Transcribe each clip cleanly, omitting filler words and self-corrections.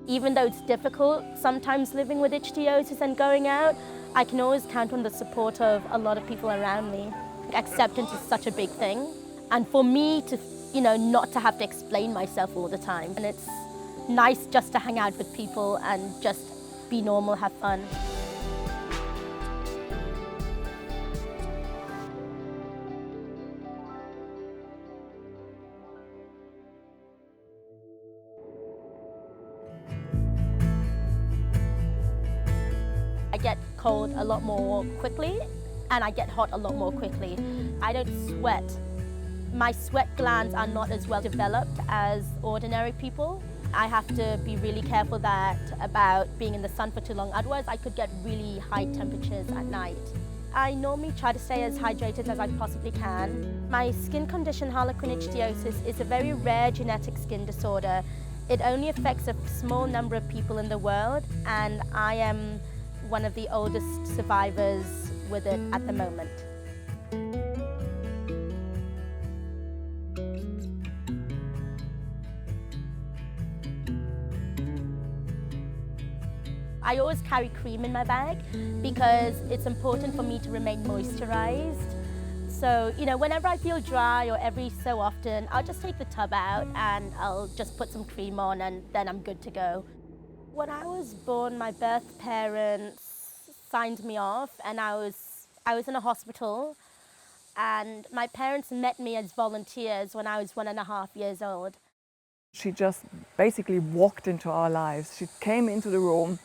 Even though it's difficult sometimes living with ichthyosis and going out, I can always count on the support of a lot of people around me. Acceptance is such a big thing. And for me to, not to have to explain myself all the time. And it's nice just to hang out with people and just be normal, have fun. I get cold a lot more quickly and I get hot a lot more quickly. I don't sweat. My sweat glands are not as well developed as ordinary people. I have to be really careful about being in the sun for too long, otherwise I could get really high temperatures at night. I normally try to stay as hydrated as I possibly can. My skin condition, harlequin ichthyosis, is a very rare genetic skin disorder. It only affects a small number of people in the world, and I am one of the oldest survivors with it at the moment. I always carry cream in my bag because it's important for me to remain moisturized. So, whenever I feel dry or every so often, I'll just take the tub out and I'll just put some cream on and then I'm good to go. When I was born, my birth parents signed me off and I was in a hospital, and my parents met me as volunteers when I was 1.5 years old. She just basically walked into our lives. She came into the room.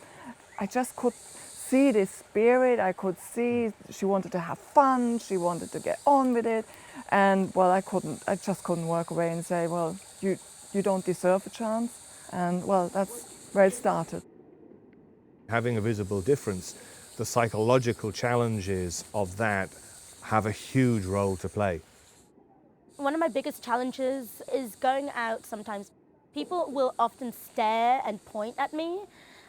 I just could see this spirit. I could see she wanted to have fun. She wanted to get on with it. And well, I just couldn't work away and say, well, you don't deserve a chance. And well, that's where it started. Having a visible difference, the psychological challenges of that have a huge role to play. One of my biggest challenges is going out sometimes. People will often stare and point at me.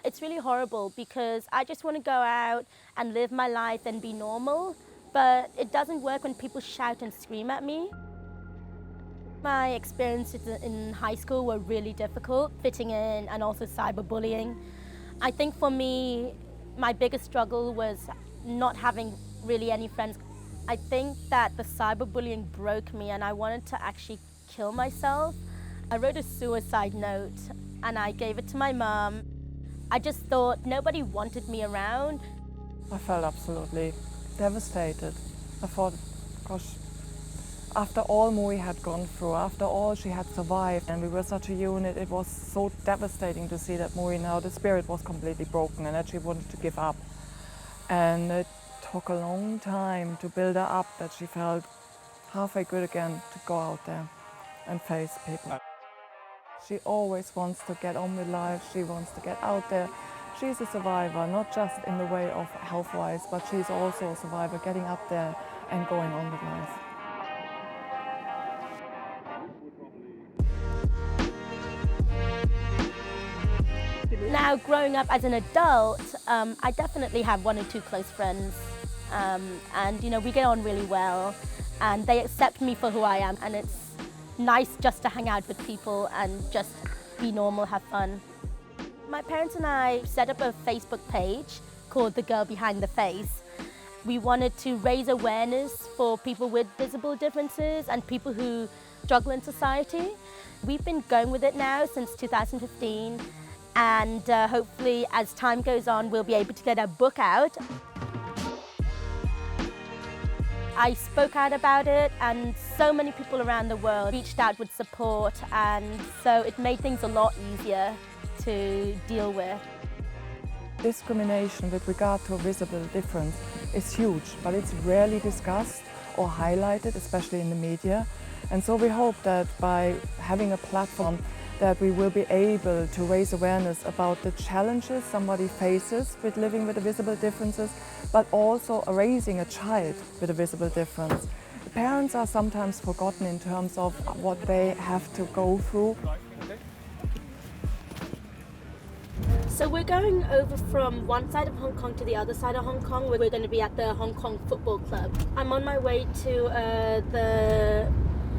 It's really horrible because I just want to go out and live my life and be normal, but it doesn't work when people shout and scream at me. My experiences in high school were really difficult, fitting in and also cyberbullying. I think for me, my biggest struggle was not having really any friends. I think that the cyberbullying broke me and I wanted to actually kill myself. I wrote a suicide note and I gave it to my mom. I just thought nobody wanted me around. I felt absolutely devastated. I thought, gosh, after all Mui had gone through, after all she had survived, and we were such a unit, it was so devastating to see that Mui now, the spirit was completely broken and that she wanted to give up. And it took a long time to build her up, that she felt halfway good again to go out there and face people. She always wants to get on with life, she wants to get out there. She's a survivor, not just in the way of health-wise, but she's also a survivor getting up there and going on with life. Now, growing up as an adult, I definitely have 1 or 2 close friends. And we get on really well and they accept me for who I am, and it's nice just to hang out with people and just be normal, have fun. My parents and I set up a Facebook page called The Girl Behind the Face. We wanted to raise awareness for people with visible differences and people who struggle in society. We've been going with it now since 2015, and hopefully as time goes on we'll be able to get a book out. I spoke out about it and so many people around the world reached out with support, and so it made things a lot easier to deal with. Discrimination with regard to a visible difference is huge, but it's rarely discussed or highlighted, especially in the media. And so we hope that by having a platform that we will be able to raise awareness about the challenges somebody faces with living with the visible differences, but also raising a child with a visible difference. The parents are sometimes forgotten in terms of what they have to go through. So we're going over from one side of Hong Kong to the other side of Hong Kong. We're going to be at the Hong Kong Football Club. I'm on my way to the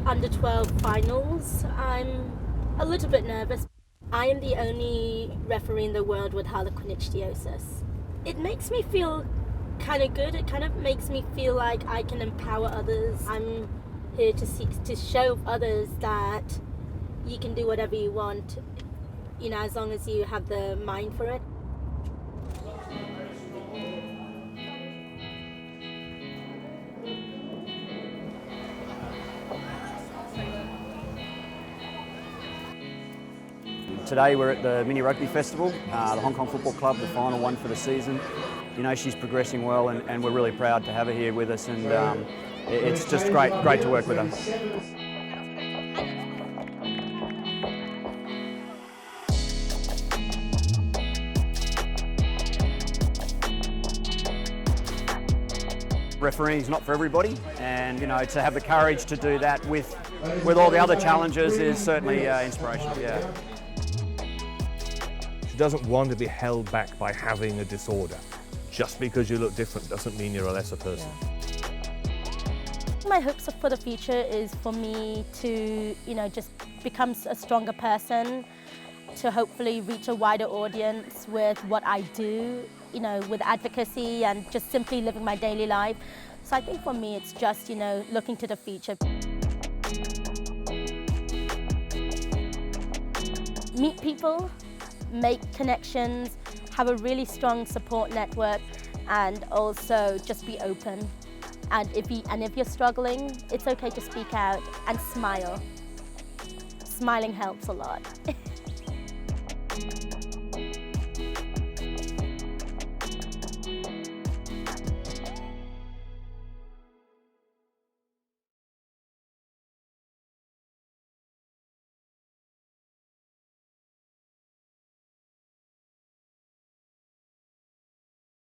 under 12 finals. I'm a little bit nervous. I am the only referee in the world with harlequin ichthyosis. It makes me feel kind of good. It kind of makes me feel like I can empower others. I'm here to show others that you can do whatever you want, you know, as long as you have the mind for it. Today we're at the Mini Rugby Festival, the Hong Kong Football Club, the final one for the season. You know, she's progressing well and we're really proud to have her here with us, and it's just great to work with her. Refereeing is not for everybody, and you know, to have the courage to do that with all the other challenges is certainly inspirational. Yeah. She doesn't want to be held back by having a disorder. Just because you look different doesn't mean you're a lesser person. My hopes for the future is for me to, you know, just become a stronger person, to hopefully reach a wider audience with what I do, you know, with advocacy and just simply living my daily life. So I think for me it's just, you know, looking to the future. Meet people, make connections, have a really strong support network, and also just be open. And if you're struggling, it's okay to speak out and smile. Smiling helps a lot.